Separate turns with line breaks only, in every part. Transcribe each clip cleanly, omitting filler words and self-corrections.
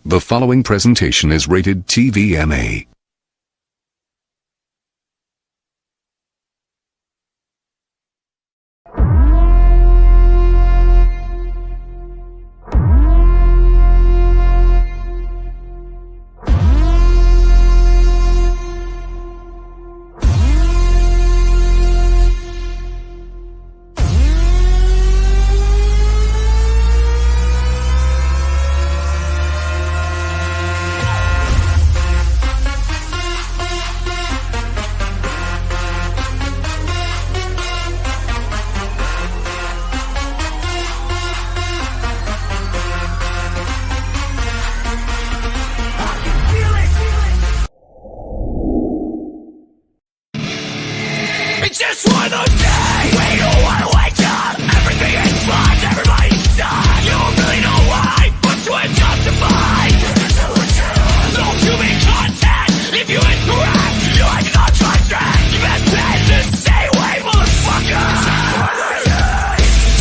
The following presentation is rated TVMA.
It's just one of those days when you don't wanna wake up. Everything is fine, everybody's done. You don't really know why, but you ain't justified. No human contact. If you incorrect, you ain't not trusted. You best bet to stay away, motherfucker.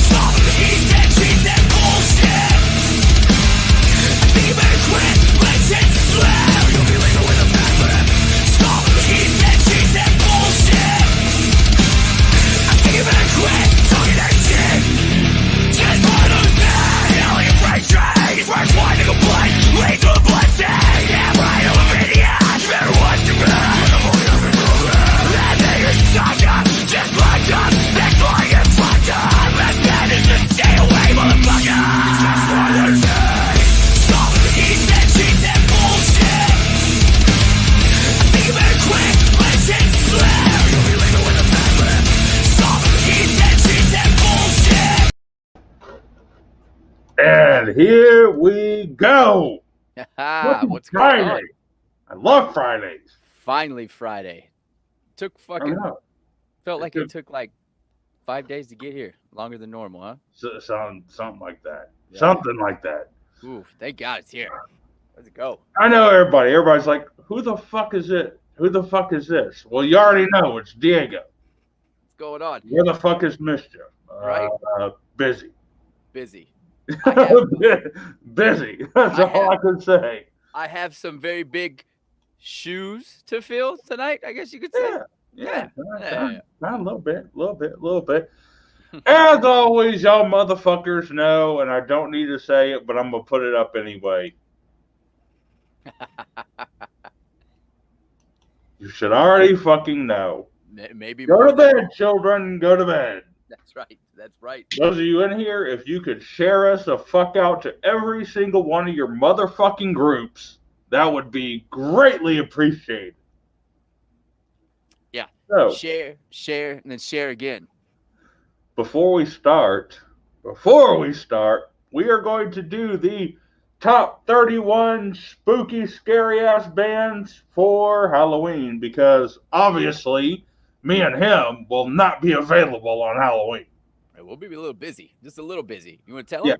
Stop the he said bullshit. I think you better quit, let shit slip. You'll be legal with a bad lip. Stop the he said bullshit. You better quit talking that shit. Just one of them. Alien brain drain. It's worth one to complain. Lead to a blessing. Yeah, right, I'm a maniac. You better watch your back. That nigga's sucked up. Just locked up. That's why you're fucked up. Best bet is to stay away, motherfucker. It's just one of them. Stop the he said bullshit. I think you better quit. Let shit slip. You'll be legal with a bad lip. She said bullshit.
And here we go.
What's going on?
Friday. I love Fridays.
Finally Friday. Took
I
fucking
know.
felt like it took like 5 days to get here. Longer than normal, huh?
Something like that.
Yeah.
Something like that.
Ooh, thank God it's here. Let's go.
I know everybody. Everybody's like, who the fuck is it? Who the fuck is this? Well, you already know. It's Diego.
What's going on?
Where the fuck is Mischief?
Right.
Busy.
Busy.
Busy. That's all I can say.
I have some very big shoes to fill tonight, I guess you could say.
Yeah.
Yeah.
A little bit. As always, y'all motherfuckers know, and I don't need to say it, but I'm going to put it up anyway. You should already fucking know.
Maybe
Go
more
to bed, children. Go to bed.
That's right. That's right.
Those of you in here, if you could share us the fuck out to every single one of your motherfucking groups, that would be greatly appreciated.
Yeah.
So,
Share, and then share again.
before we start, we are going to do the top 31 spooky, scary-ass bands for Halloween, because obviously me and him will not be available on Halloween.
We'll be a little busy. Just a little busy. You want to tell him?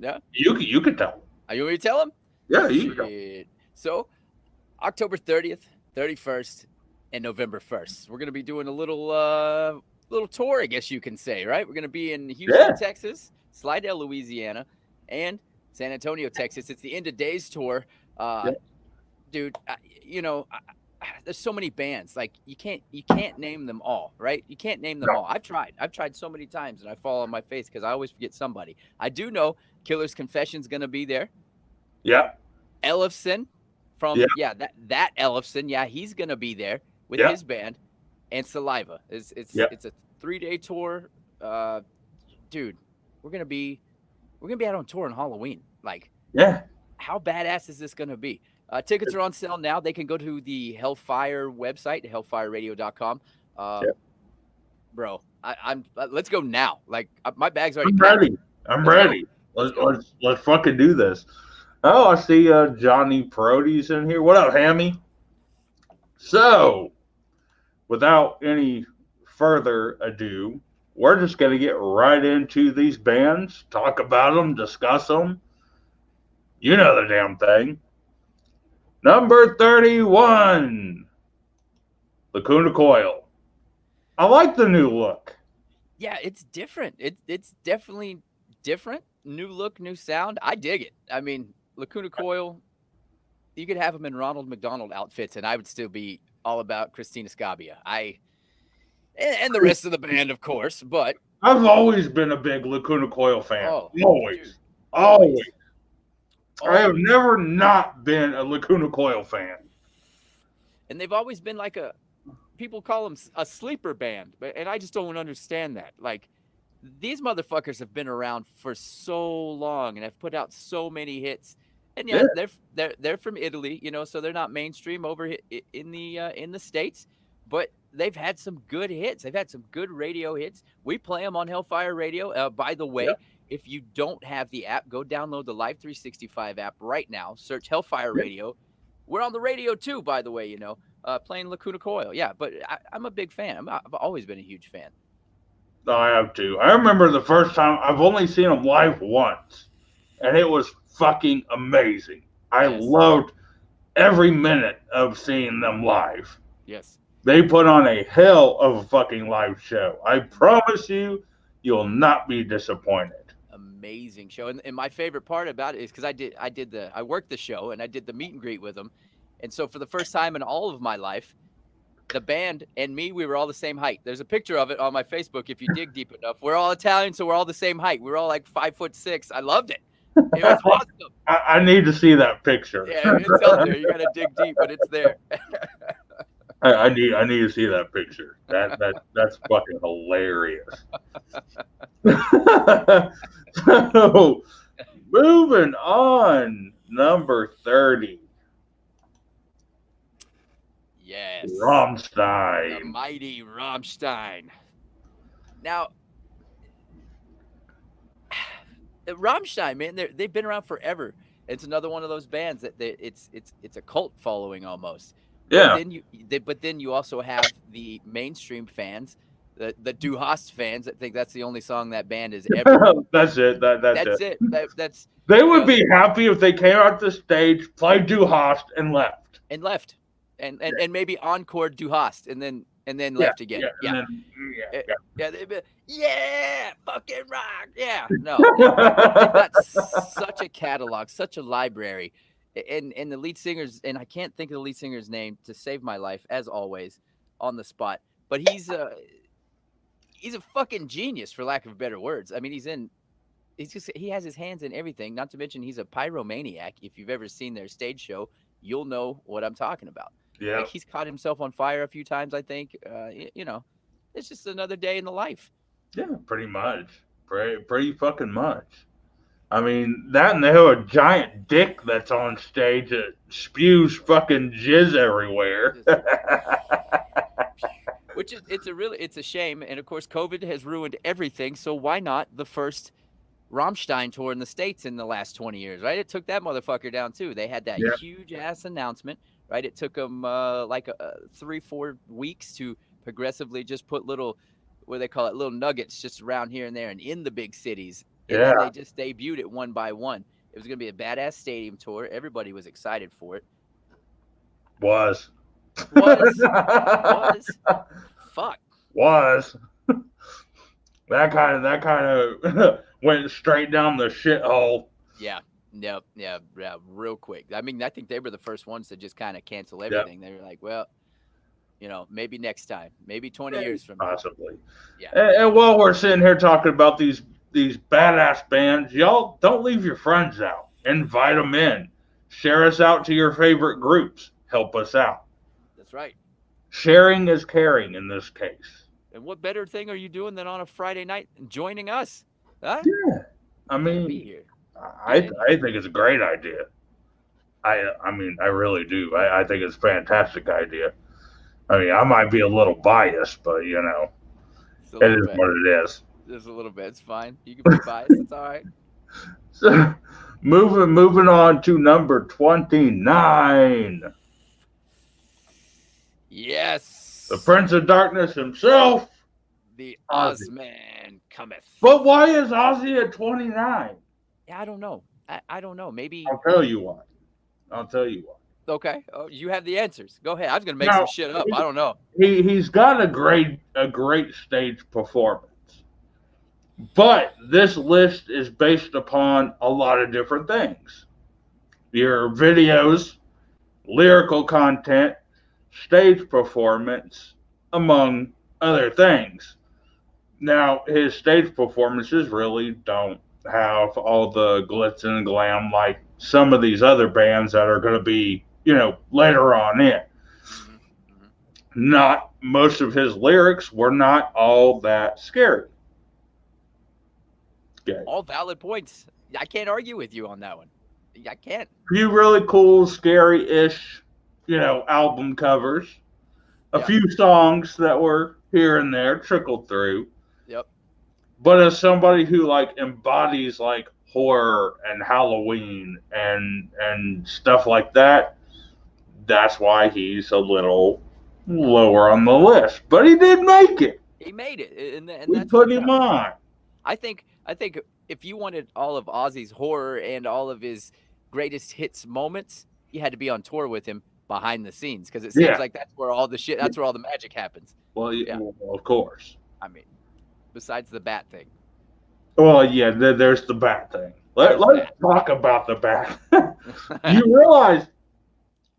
Yeah.
You can tell him.
Are you want me to tell him?
Yeah, you can tell him.
So, October 30th, 31st, and November 1st, we're going to be doing a little tour, I guess you can say, right? We're going to be in Houston, Texas, Slidell, Louisiana, and San Antonio, Texas. It's the End of Days tour. Dude, there's so many bands. Like you can't name them all, right? You can't name them all. I've tried so many times, and I fall on my face because I always forget somebody. I do know Killer's Confession's going to be there.
Yeah.
Ellefson from that Ellefson, he's gonna be there with his band, and Saliva. It's a 3-day tour. Dude, we're gonna be out on tour on Halloween. Like, how badass is this gonna be? Tickets are on sale now. They can go to the Hellfire website, hellfireradio.com. Bro, I'm let's go now. Like my bag's already packed.
I'm ready. Let's fucking do this. Oh, I see Johnny Parody's in here. What up, Hammy? So, without any further ado, we're just going to get right into these bands, talk about them, discuss them. You know the damn thing. Number 31, Lacuna Coil. I like the new look.
Yeah, it's different. It's definitely different. New look, new sound. I dig it. I mean, Lacuna Coil, you could have him in Ronald McDonald outfits, and I would still be all about Christina Scabia. And the rest of the band, of course. But
I've always been a big Lacuna Coil fan.
Oh,
Always.
dude,
Always. I have
always.
never not been a Lacuna Coil fan.
And they've always been like people call them a sleeper band, and I just don't understand that. Like, these motherfuckers have been around for so long and have put out so many hits. And yeah, they're from Italy, so they're not mainstream over in the States, but they've had some good hits. They've had some good radio hits. We play them on Hellfire Radio. By the way, if you don't have the app, go download the Live 365 app right now. Search Hellfire Radio. We're on the radio too, by the way, playing Lacuna Coil. Yeah, but I'm a big fan. I've always been a huge fan.
I have to. I remember the first time, I've only seen them live once, and it was fucking amazing. I loved every minute of seeing them live.
Yes.
They put on a hell of a fucking live show. I promise you, you'll not be disappointed.
Amazing show. And my favorite part about it is because I worked the show and I did the meet and greet with them. And so for the first time in all of my life, the band and me, we were all the same height. There's a picture of it on my Facebook if you dig deep enough. We're all Italian, so we're all the same height. We were all like 5'6". I loved it. It was awesome.
I need to see that picture.
Yeah, it's out there. You gotta dig deep, but it's there.
I need to see that picture. That's fucking hilarious. So, moving on, number 30.
Yes.
Rammstein.
The mighty Rammstein. Now, Rammstein, man, they've been around forever. It's another one of those bands that it's a cult following almost.
Yeah.
But then you also have the mainstream fans, the Du Hast fans that think that's the only song that band has ever.
That's it.
That's it. That's
they would be happy if they came out the stage, played Du Hast, and left.
And maybe encore Du Hast and then left again. Yeah. They'd be, fucking rock. Yeah. No. They've got such a catalog, such a library. And the lead singers, and I can't think of the lead singer's name to save my life, as always, on the spot. But he's a fucking genius, for lack of better words. I mean, he has his hands in everything. Not to mention he's a pyromaniac. If you've ever seen their stage show, you'll know what I'm talking about.
Yeah.
Like, he's caught himself on fire a few times, I think. It's just another day in the life.
Yeah, pretty much. Pretty fucking much. I mean, that and they have a giant dick that's on stage that spews fucking jizz everywhere.
Which it's a shame. And of course, COVID has ruined everything. So why not the first Rammstein tour in the States in the last 20 years, right? It took that motherfucker down too. They had that huge ass announcement, right? It took them 3-4 weeks to progressively just put little, what do they call it, little nuggets just around here and there and in the big cities. And then they just debuted it one by one. It was going to be a badass stadium tour. Everybody was excited for it.
Was.
Fuck.
Was. That kind of went straight down the shithole.
Yeah. Yeah, real quick. I mean, I think they were the first ones to just kind of cancel everything. They were like, well, maybe next time, maybe 20 years from now.
Possibly.
Yeah.
And while we're sitting here talking about these badass bands, y'all don't leave your friends out. Invite them in. Share us out to your favorite groups. Help us out.
That's right.
Sharing is caring in this case.
And what better thing are you doing than on a Friday night joining us? Huh?
Yeah. I mean,
be here.
I think it's a great idea. I mean, I really do. I think it's a fantastic idea. I mean, I might be a little biased, but, it is what it is.
Just a little bit. It's fine. You can be biased. It's all right.
So, moving on to number 29.
Yes.
The Prince of Darkness himself.
The Ozman cometh.
But why is Ozzy at 29?
Yeah, I don't know. I don't know. Maybe.
I'll tell you why.
Okay. Oh, you have the answers. Go ahead. I was going to make some shit up. I don't know.
He's got a great stage performance. But this list is based upon a lot of different things. your videos, lyrical content, stage performance, among other things. Now, his stage performances really don't have all the glitz and glam like some of these other bands that are going to be, later on in.
Mhm, mhm.
Not most of his lyrics were not all that scary. Okay.
All valid points. I can't argue with you on that one. I can't.
A few really cool, scary-ish, album covers. A
Yeah.
few songs that were here and there trickled through.
Yep.
But as somebody who like embodies like horror and Halloween and stuff like that, that's why he's a little lower on the list. But he did make it.
He made it, and
We
that's
put
what
him
counts.
on.
I think if you wanted all of Ozzy's horror and all of his greatest hits moments, you had to be on tour with him behind the scenes, because it seems
Yeah.
like that's where all the magic happens.
Well,
Yeah.
well, of course.
I mean, besides the bat thing.
Well, yeah, there's the bat thing.
There's
Let's
that.
talk about the bat. You realize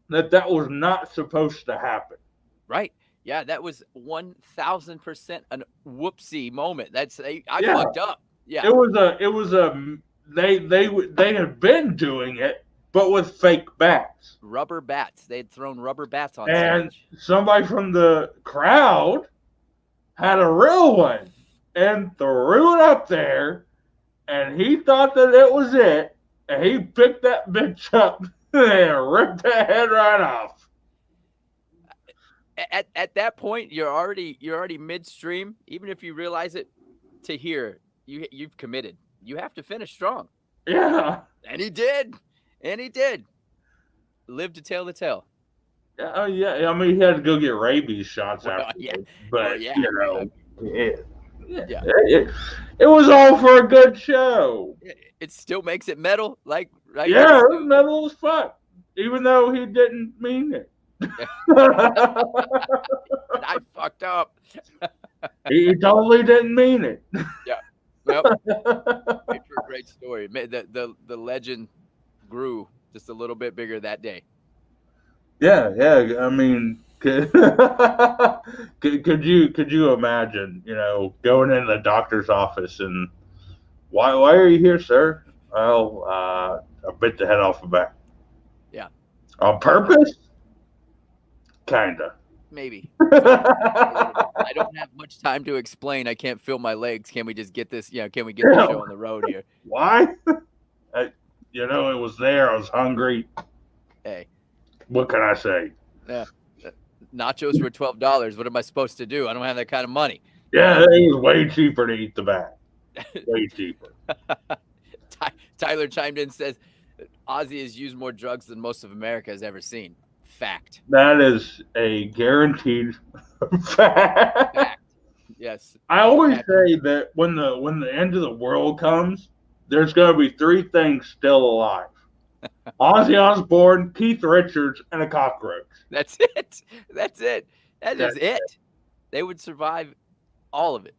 that was not supposed to happen.
Right. Yeah, that was 1000% a whoopsie moment. I
Yeah.
fucked up. Yeah.
It was a they had been doing it, but with fake bats.
Rubber bats. They had thrown rubber bats on
And
stage.
somebody from the crowd had a real one and threw it up there, and he thought that it was it, and he picked that bitch up and ripped the head right off.
At that point, you're already midstream. Even if you realize it, to hear you've committed. You have to finish strong,
Yeah.
and he did, Live to tell the tale.
Oh yeah. I mean, he had to go get rabies shots
Well,
after,
yeah.
but
Well, yeah.
it was all for a good show.
It still makes it metal, like right?
Yeah,
It's
it
still-
was metal as fuck, even though he didn't mean it.
I fucked up.
He totally didn't mean it.
Yep. Made for a great story. The legend grew just a little bit bigger that day.
Yeah. I mean, could you imagine, going in the doctor's office and why are you here, sir? Well, I bit the head off the bat.
Yeah.
On purpose? Kinda.
Maybe. I don't have much time to explain. I can't feel my legs. Can we just get this? Can we get the show on the road here?
Why? It was there. I was hungry.
Hey,
What can I say?
nachos were $12. What am I supposed to do? I don't have that kind of money.
Yeah, it was way cheaper to eat the bat. Way cheaper.
Tyler chimed in and says, Ozzy has used more drugs than most of America has ever seen. Fact.
That is a guaranteed fact.
Fact. Yes.
I always say that when the end of the world comes, there's going to be three things still alive: Ozzy Osbourne, Keith Richards, and a cockroach.
That's it. That is
That's
it. They would survive all of it.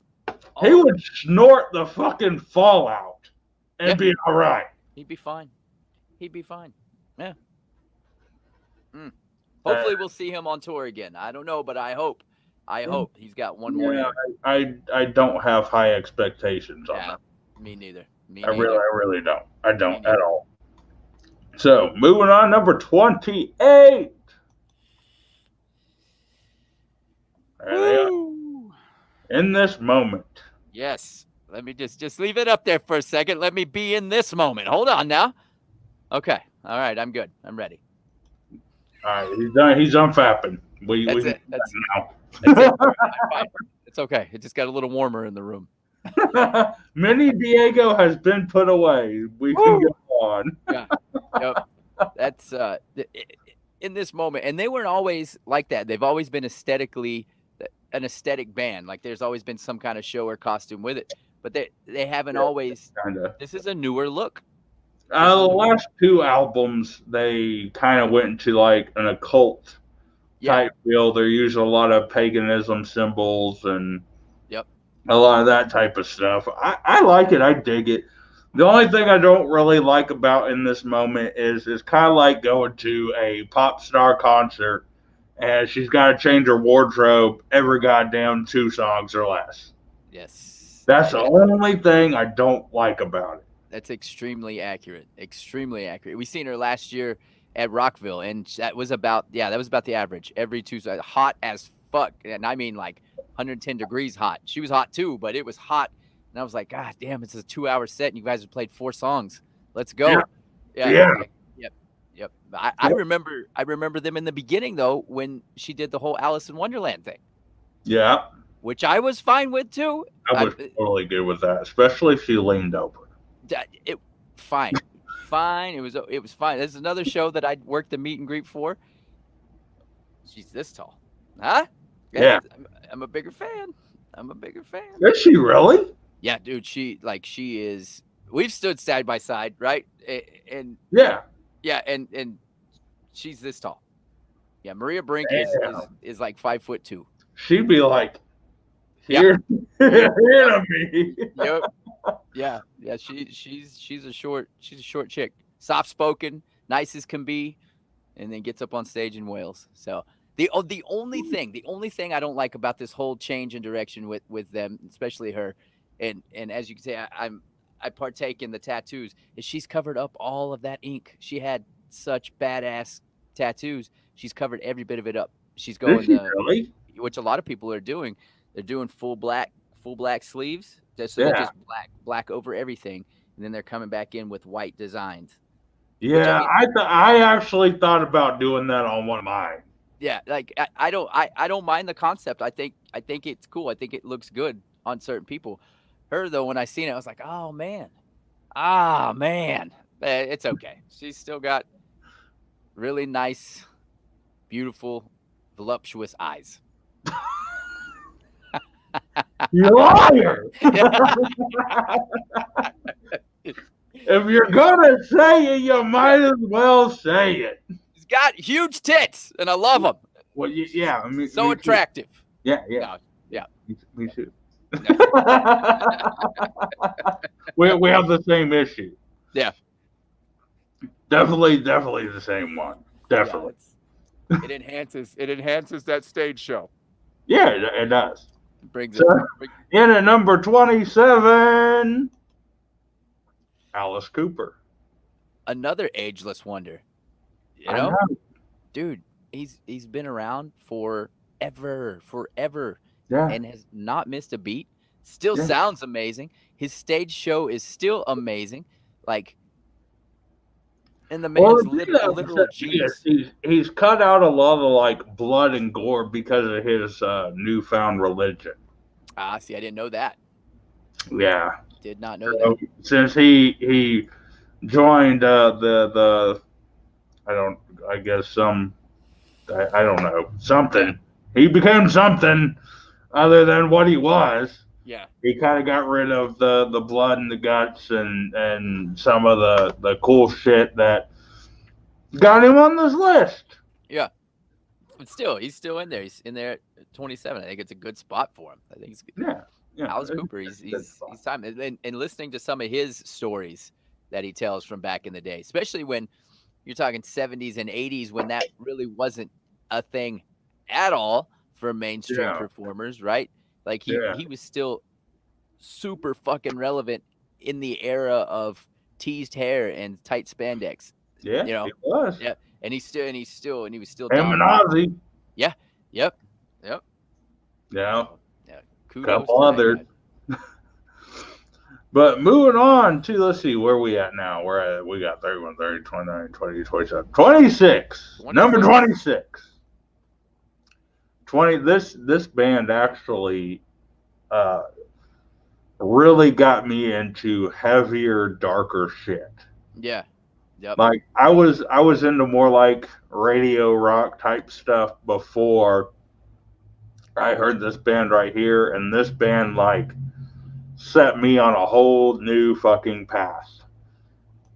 He
All of
would snort the fucking fallout and
Yeah.
be all right.
it. He'd be fine. Yeah. Hopefully we'll see him on tour again. I don't know, but I hope. He's got one more
Yeah,
year.
I don't have high expectations on
Yeah.
that.
Me neither.
I really don't. I don't
Me
at
neither.
all. So moving on, number 28. There they are.
Woo!
In this moment.
Yes. Let me just leave it up there for a second. Let me be in this moment. Hold on now. Okay. All right. I'm good. I'm ready.
All right, he's done. He's unfapping. We
That's
we
it. That's
now.
it. I'm fine. It's okay. It just got a little warmer in the room.
Mini Diego has been put away. We can
Woo!
go on.
Yep. That's in this moment, and they weren't always like that. They've always been an aesthetic band. Like there's always been some kind of show or costume with it, but they haven't always.
Kinda.
This is a newer look.
The last two albums, they kind of went into like an occult
Yeah.
type feel. They're using a lot of paganism symbols and
Yep.
a lot of that type of stuff. I like it. I dig it. The only thing I don't really like about in this moment is kind of like going to a pop star concert and she's got to change her wardrobe every goddamn 2 songs or less.
Yes.
That's the only thing I don't like about it.
That's extremely accurate. Extremely accurate. We seen her last year at Rockville, and that was about the average. Every Tuesday, hot as fuck, and I mean like 110 degrees hot. She was hot too, but it was hot, and I was like, God damn, it's a 2-hour set, and you guys have played 4 songs. Let's go.
Yeah.
Okay. Yep. I remember them in the beginning though when she did the whole Alice in Wonderland thing.
Yeah.
Which I was fine with too.
I was totally good with that, especially if she leaned over.
Fine. It was fine. There's another show that I worked the meet and greet for. She's this tall, huh?
Yeah.
I'm a bigger fan.
Is she really?
Yeah, dude. She is. We've stood side by side, right? And
yeah,
and she's this tall. Yeah, Maria Brink is like 5'2".
She'd be like, here to me.
Yep. Yeah. She's a short chick, soft spoken, nice as can be, and then gets up on stage and wails. So the only thing I don't like about this whole change in direction with them, especially her, and as you can say, I partake in the tattoos, is she's covered up all of that ink. She had such badass tattoos. She's covered every bit of it up. She's going
really?
Which a lot of people are doing. They're doing full black sleeves. They're just black over everything, and then they're coming back in with white designs.
Yeah, I actually thought about doing that on one of mine.
Yeah, like I don't mind the concept. I think it's cool. I think it looks good on certain people. Her though, when I seen it, I was like, oh man, it's okay. She's still got really nice, beautiful, voluptuous eyes.
You liar! If you're gonna say it, you might as well say it.
He's got huge tits, and I love them.
Well, yeah, I mean,
so attractive.
Yeah. Me too. we have the same issue.
Yeah.
Definitely the same one. Definitely.
Yeah, it enhances that stage show.
Yeah, it does.
Brings
it. In at number 27, Alice Cooper.
Another ageless wonder. You know? Dude, he's been around forever.
Yeah.
And has not missed a beat. Still sounds amazing. His stage show is still amazing. Like, and the man's literal genius.
He's cut out a lot of like blood and gore because of his newfound religion.
See, I didn't know that.
Yeah,
did not know that.
Since he joined the I don't know, something. He became something other than what he was.
Yeah.
He kind of got rid of the blood and the guts and some of the cool shit that got him on this list.
Yeah. But still, he's still in there. He's in there at 27. I think it's a good spot for him. I think it's good.
Yeah.
Alice Cooper, he's time. And listening to some of his stories that he tells from back in the day, especially when you're talking 70s and 80s, when that really wasn't a thing at all for mainstream performers, right? Like he was still super fucking relevant in the era of teased hair and tight spandex.
Yeah,
you know,
he was.
Yeah, and he was still.
Him and Ozzy.
Yeah. Yep.
Yeah.
Yeah.
Kudos. Couple others. But moving on to, let's see, where are we at now? We got 31, 30, 29, 20, 27, 26. Number 26. This band actually really got me into heavier, darker shit.
Yeah. Yep.
Like I was into more like radio rock type stuff before I heard this band right here, and this band like set me on a whole new fucking path.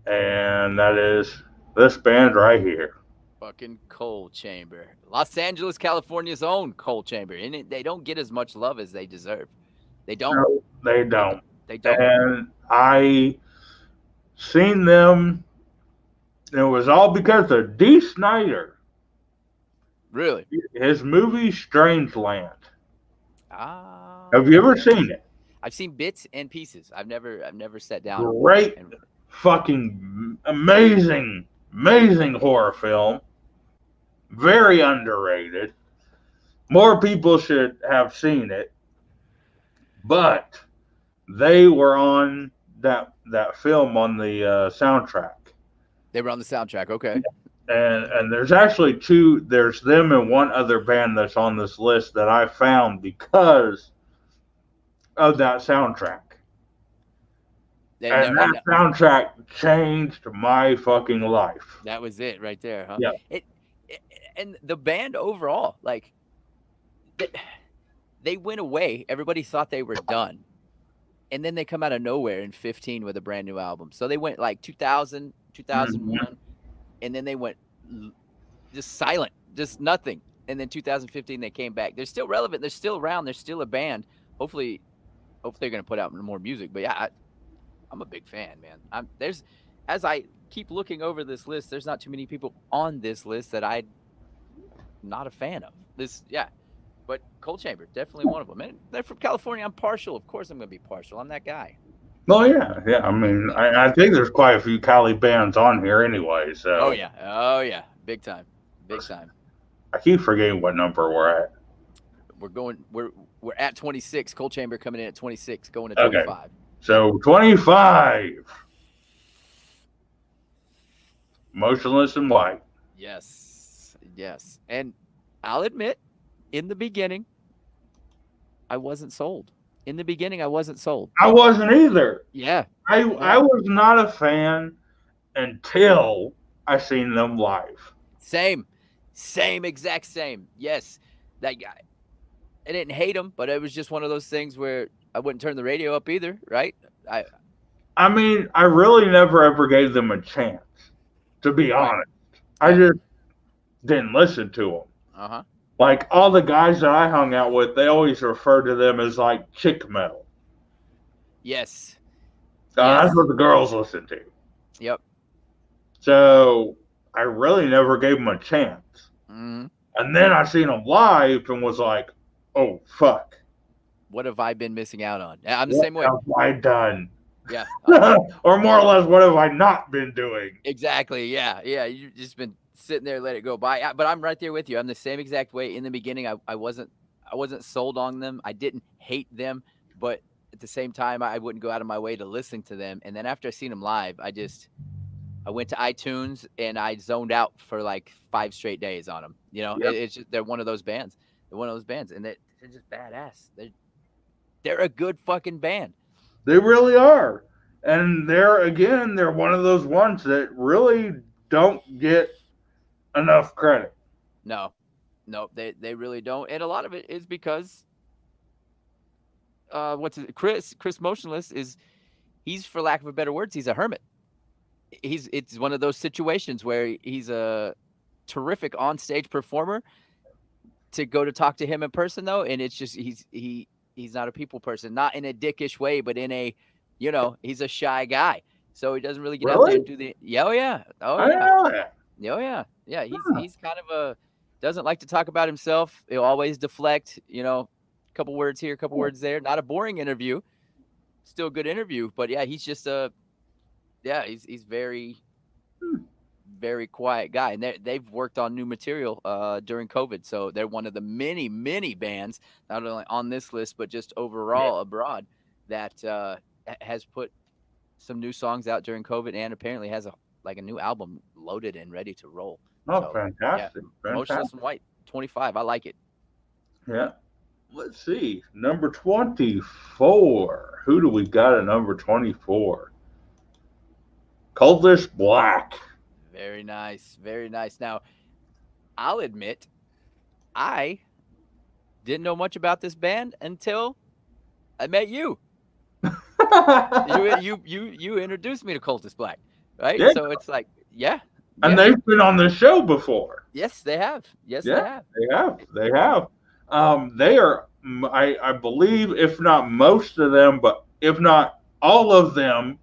And that is this band right here.
Fucking Coal Chamber. Los Angeles, California's own Coal Chamber. And they don't get as much love as they deserve. They don't.
No, they don't.
They don't.
And I seen them. And it was all because of Dee Snider.
Really?
His movie Strangeland.
Ah.
Have you ever
yes.
seen it?
I've seen bits and pieces. I've never sat down.
Great,
And,
fucking amazing horror film. Very underrated. More people should have seen it. But they were on that film on the soundtrack.
they were on the soundtrack. Okay.
And there's actually two. There's them and one other band that's on this list that I found because of that soundtrack. And that soundtrack changed my fucking life.
That was it right there, huh?
Yeah.
It and the band overall, like, they went away. Everybody thought they were done. And then they come out of nowhere in 15 with a brand new album. So they went like 2000, 2001, and then they went just silent, just nothing. And then 2015 they came back. They're still relevant. They're still around. They're still a band. Hopefully they're going to put out more music. But yeah, I'm a big fan, man. As I keep looking over this list, there's not too many people on this list that I'm not a fan of. But Cold Chamber, definitely one of them. And they're from California. I'm partial. Of course I'm going to be partial. I'm that guy.
Oh, yeah. I mean, I think there's quite a few Cali bands on here anyway. So.
Oh, yeah. Big time.
I keep forgetting what number we're at.
We're at 26. Cold Chamber coming in at 26, going to 25.
Okay. So 25. Motionless in White.
Yes. And I'll admit, in the beginning, I wasn't sold. I wasn't either. Yeah.
I was not a fan until I seen them live.
Same, exact same. Yes, that guy. I didn't hate him, but it was just one of those things where I wouldn't turn the radio up either, right?
I mean, I really never ever gave them a chance, to be honest. I just didn't listen to them.
Uh-huh.
Like, all the guys that I hung out with, they always refer to them as, like, chick metal.
Yes.
That's what the girls listen to.
Yep.
So, I really never gave them a chance.
Mm-hmm.
And then I seen them live and was like, oh, fuck.
What have I been missing out on? I'm the same way.
What have I done?
Yeah.
Or more or less, what have I not been doing?
Exactly. Yeah. You've just been sitting there, let it go by. But I'm right there with you. I'm the same exact way. In the beginning, I wasn't sold on them. I didn't hate them, but at the same time, I wouldn't go out of my way to listen to them. And then after I seen them live, I went to iTunes and I zoned out for like 5 straight days on them. You know, it's just, they're one of those bands. And they're just badass. They're a good fucking band.
They really are. And they're one of those ones that really don't get enough credit.
No, they really don't. And a lot of it is because Chris Motionless he's, for lack of a better words, he's a hermit. It's one of those situations where he's a terrific on-stage performer. To go to talk to him in person though, and it's just he's not a people person, not in a dickish way, but in a, he's a shy guy, so he doesn't really get out there and do the he's kind of doesn't like to talk about himself. He'll always deflect, a couple words here, a couple words there. Not a boring interview, still a good interview, but yeah, he's just he's very, very quiet guy. And they've worked on new material during COVID, so they're one of the many, many bands, not only on this list but just overall abroad, that has put some new songs out during COVID, and apparently has a new album loaded and ready to roll.
Oh, fantastic.
Motionless in White, 25. I like it.
Yeah. Let's see. Number 24. Who do we got at number 24? Cultish Black.
Very nice. Now, I'll admit, I didn't know much about this band until I met you. You introduced me to Cultish Black, right?
Yeah.
So it's like,
and they've been on the show before.
Yes, they have. They have.
They have. They are, I believe, if not most of them, but if not all of them,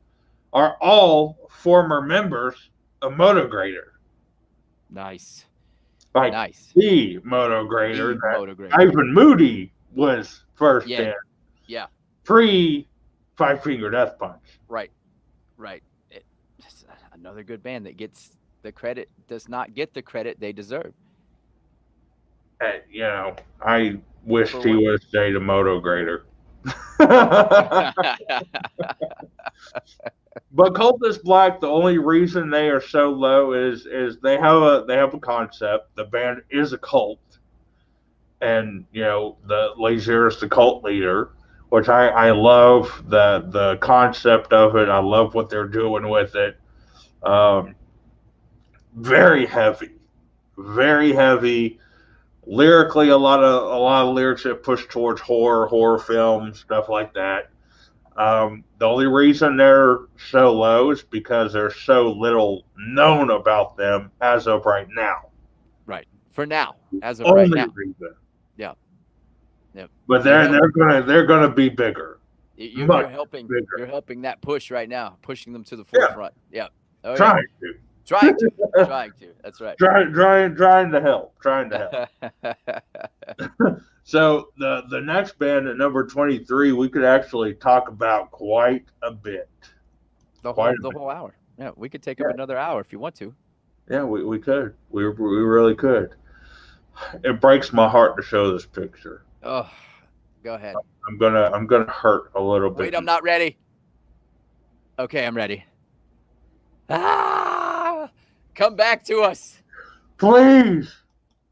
are all former members of Motograder.
Nice.
Like
Nice.
the Motograder
The
that
Motograder.
Ivan Moody was first
Yeah.
in.
Yeah.
Pre Five Finger Death Punch.
Right. It's another good band that gets the credit, does not get the credit they deserve.
And, you know, I wished
For
he
what?
would stay the Motograder. But Cultist Black, the only reason they are so low is they have a concept. The band is a cult, and you know the Lazier is the cult leader, which I love the concept of it. I love what they're doing with it. Um, very heavy, very heavy. Lyrically, a lot of lyrics that push towards horror films, stuff like that. The only reason they're so low is because there's so little known about them as of right now.
Right. For now, as of
Only
right now.
reason.
Yeah. Yep.
But they're gonna be bigger.
You're helping.
bigger.
You're helping that push right now, pushing them to the
Yeah.
forefront. Yeah. Oh, yeah.
Trying to.
Trying to. That's right.
Trying to help. Trying to help. So the next band at number 23, we could actually talk about quite a bit.
the
Quite
whole hour. Yeah, we could take up another hour if you want to.
Yeah, we could. We really could. It breaks my heart to show this picture.
Oh, go ahead.
I'm gonna hurt a little bit.
Wait, I'm not ready. Okay, I'm ready. Ah! Come back to us.
Please,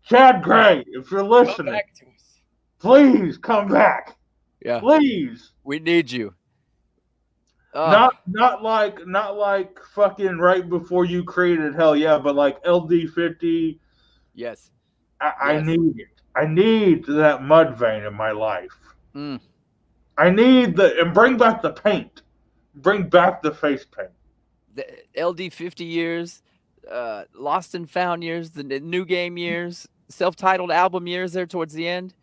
Chad Gray, if you're
Come
listening,
back to us.
please come back.
Yeah,
Please.
we need you. Oh,
Not like fucking right before you created Hell Yeah, but like LD50.
yes.
I
Yes.
need it. I need that mud vein in my life.
Mm.
I need and bring back the paint. Bring back the face paint.
The LD 50 years, Lost and Found years, the New Game years, self-titled album years there towards the end.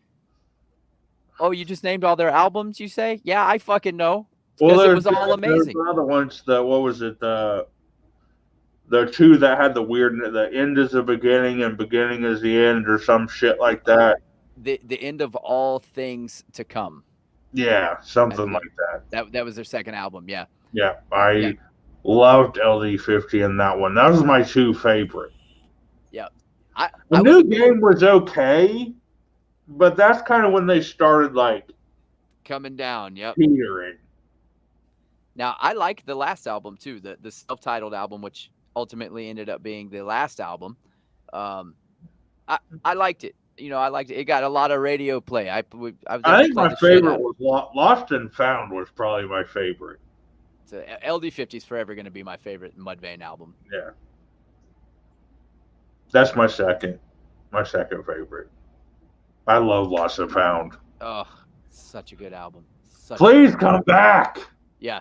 Oh, you just named all their albums, you say? Yeah, I fucking know. Because it was all amazing.
There's other ones. What was it? The two that had the weird. The end is the beginning and beginning is the end, or some shit like that.
The end of all things to come.
Yeah, something like that.
That was their second album. Yeah.
Yeah, I loved LD50 in that one. That was my two favorite.
Yeah.
The New Game was okay, but that's kind of when they started like
coming down. Yep.
teetering.
Now I like the last album too, the self-titled album, which ultimately ended up being the last album. I liked it. You know, I liked it. It got a lot of radio play. I think my
favorite was Lost and Found was probably my favorite.
So LD50 is forever going to be my favorite Mudvayne album.
Yeah. That's my second favorite. I love Lost and Found.
Oh, such a good album.
Please come back.
Yeah.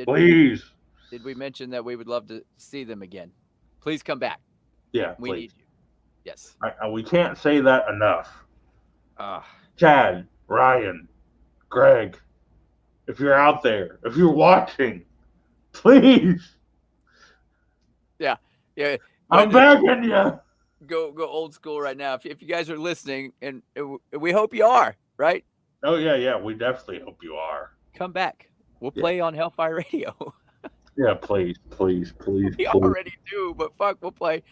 Please.
Did we mention that we would love to see them again? Please come back.
Yeah,
we need you. Yes.
We can't say that enough. Chad, Ryan, Greg, if you're out there, if you're watching, please.
Yeah.
I'm begging you.
Go old school right now. If you guys are listening, and we hope you are, right?
Oh, yeah. We definitely hope you are.
Come back. We'll play on Hellfire Radio.
Yeah, please.
We already do, but fuck, we'll play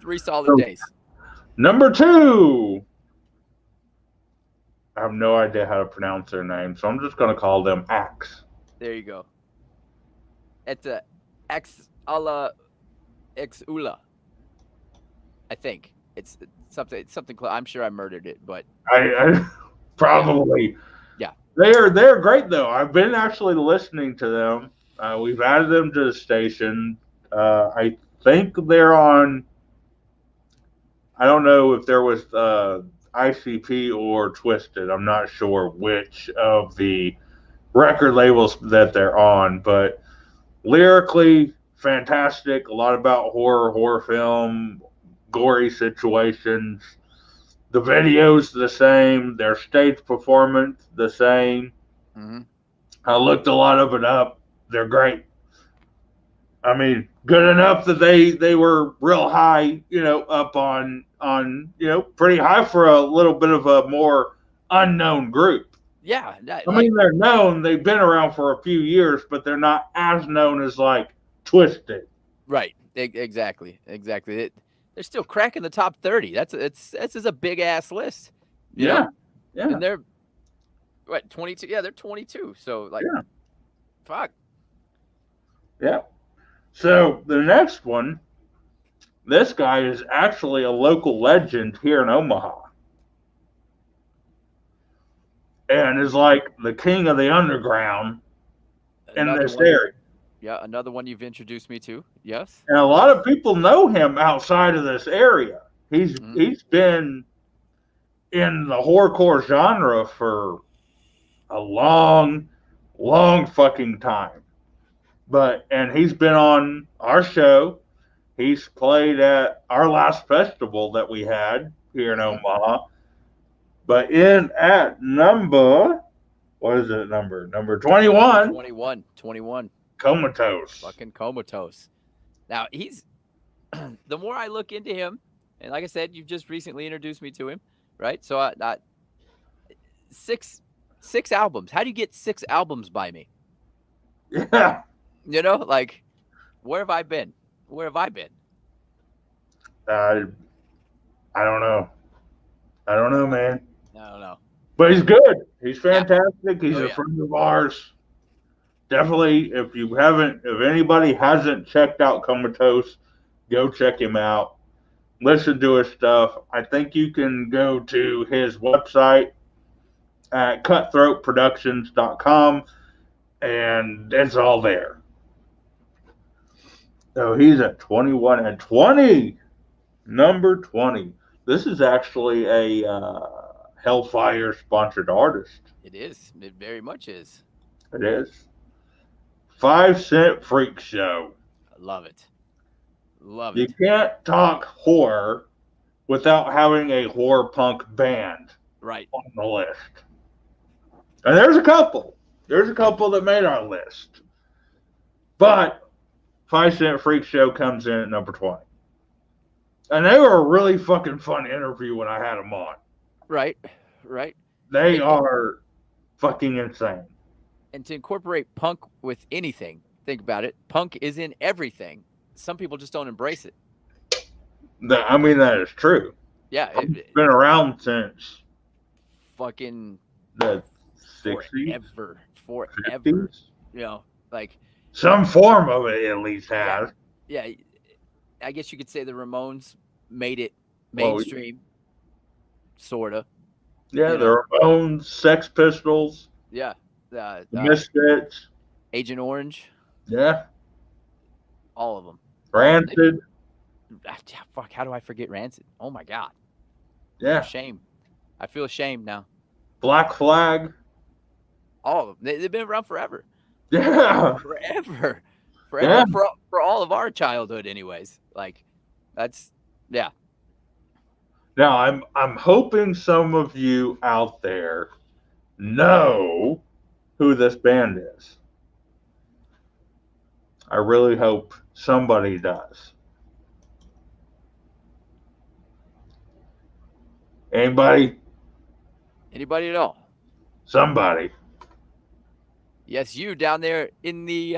3 solid days.
Number 2. I have no idea how to pronounce their name, so I'm just going to call them Axe.
There you go. It's a X Ala X Ula. I think it's something. I'm sure I murdered it, but
I probably.
Yeah.
They're great though. I've been actually listening to them. We've added them to the station. I think they're on. I don't know if there was ICP or Twisted. I'm not sure which of the record labels that they're on, but lyrically fantastic. A lot about horror film, gory situations. The video's the same. Their stage performance the same.
Mm-hmm.
I looked a lot of it up. They're great. I mean, good enough that they were real high, up on pretty high for a little bit of a more unknown group.
Yeah,
I mean, they're known. They've been around for a few years, but they're not as known as like Twisted.
right. Exactly. They're still cracking the top 30. That's a big ass list. You
Yeah,
know?
yeah,
And they're what, 22? Yeah, they're 22. So like,
yeah,
fuck.
yeah. So the next one, this guy is actually a local legend here in Omaha, and is like the king of the underground in
Another
this
one.
area.
Yeah, another one you've introduced me to. Yes.
And a lot of people know him outside of this area. He's been in the horrorcore genre for a long, long fucking time. And he's been on our show. He's played at our last festival that we had here in Omaha. But at number, what is it number? Number 21.
21.
Comatose.
Fucking comatose. Now he's the more I look into him, and like I said, you've just recently introduced me to him, right? So I six albums. How do you get 6 albums by me?
Yeah.
Like, where have I been?
I don't know. I don't know, man.
I don't know.
But he's good. He's fantastic. He's
Oh,
a
yeah.
friend of ours. Definitely, if anybody hasn't checked out Comatose, go check him out. Listen to his stuff. I think you can go to his website at cutthroatproductions.com, and it's all there. So he's at 21 and 20. Number 20. This is actually a Hellfire sponsored artist.
It is. It very much is.
It is. 5 Cent Freak Show.
I love it.
You can't talk horror without having a horror punk band
Right.
on the list. And there's a couple. There's a couple that made our list. But 5 Cent Freak Show comes in at number 20. And they were a really fucking fun interview when I had them on.
Right.
They are fucking insane.
And to incorporate punk with anything, think about it. Punk is in everything. Some people just don't embrace it.
That is true.
Yeah.
It's been around since
fucking
the 60s.
Forever.
50s?
Like
some form of it at least has.
Yeah. I guess you could say the Ramones made it mainstream. Sorta.
Yeah, the Ramones, Sex Pistols.
Yeah.
The Misfits.
Agent Orange.
Yeah.
All of them.
Rancid.
Fuck, how do I forget Rancid? Oh my God.
Yeah.
Shame. I feel ashamed now.
Black Flag.
All of them. They've been around forever.
Yeah.
Forever.
Yeah.
For all of our childhood anyways. Like, that's, yeah.
Now, I'm hoping some of you out there know who this band is. I really hope somebody does. Anybody?
Anybody at all?
Somebody.
Yes, you down there in the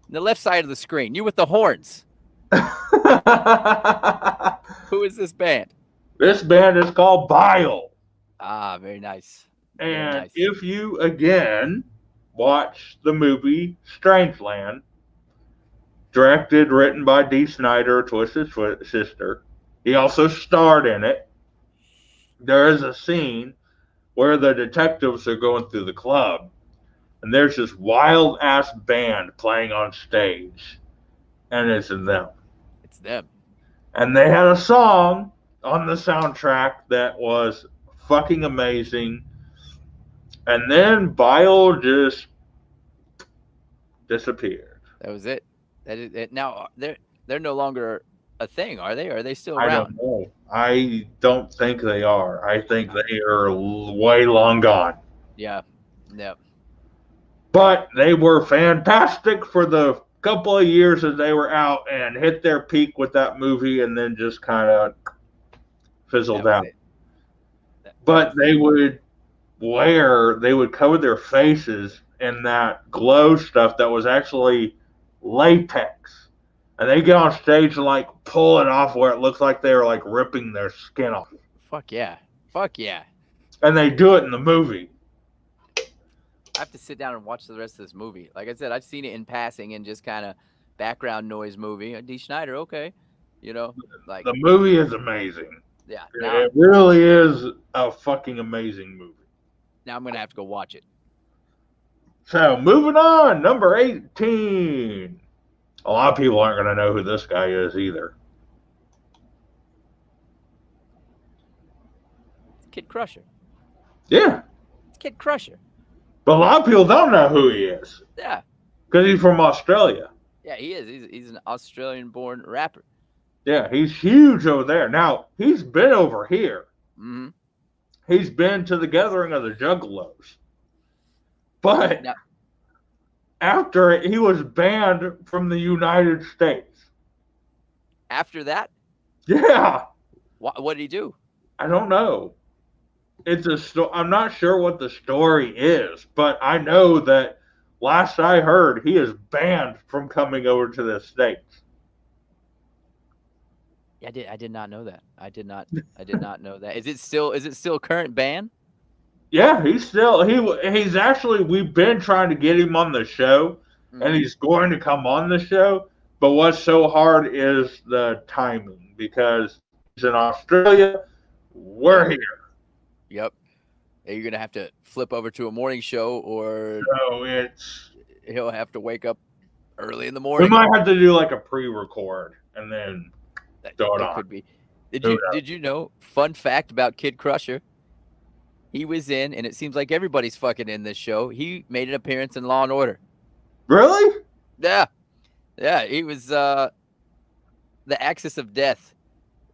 left side of the screen. You with the horns. Who is this band?
This band is called Bile.
Ah, very nice.
And if you, again, watch the movie Strangeland, directed, written by Dee Snider, Twisted Sister, he also starred in it. There is a scene where the detectives are going through the club, and there's this wild-ass band playing on stage, and it's them.
It's them.
And they had a song on the soundtrack that was fucking amazing. And then Bile just disappeared.
That was it. That is it. Now they're no longer a thing, are they? Or are they still
I
around?
don't know. I don't think they are. I think they are way long gone.
Yeah.
But they were fantastic for the couple of years that they were out and hit their peak with that movie and then just kind of fizzled
That was
out.
it. That
But
was it.
they would cover their faces in that glow stuff that was actually latex. And they get on stage and like pull it off where it looks like they were like ripping their skin off.
Fuck yeah. Fuck yeah.
And they do it in the movie.
I have to sit down and watch the rest of this movie. Like I said, I've seen it in passing and just kind of background noise movie. D. Schneider, okay. You know, like,
The movie is amazing.
yeah.
It really is a fucking amazing movie.
Now I'm going to have to go watch it.
So, moving on, number 18. A lot of people aren't going to know who this guy is either.
It's Kid Crusher.
Yeah,
It's Kid Crusher.
but a lot of people don't know who he is
Yeah.
because he's from Australia.
Yeah, he is. He's an Australian-born rapper.
Yeah, he's huge over there. Now, he's been over here.
Mm-hmm.
He's been to the gathering of the Juggalos. But
Now,
after it, he was banned from the United States.
after that,
Yeah,
what did he do?
I don't know. I'm not sure what the story is, but I know that last I heard, he is banned from coming over to the States.
I did not know that. I did not know that. Is it still a current ban?
Yeah, he's actually, we've been trying to get him on the show, and he's going to come on the show. But what's so hard is the timing because he's in Australia. We're here.
Yep. You're gonna have to flip over to a morning show, or
So
he'll have to wake up early in the
we
morning.
might have to do like a pre-record and then
That
throw it on.
could be. Did you know? Fun fact about Kid Crusher. He was in, and it seems like everybody's fucking in this show. He made an appearance in Law and Order.
Really?
Yeah. He was the Axis of Death,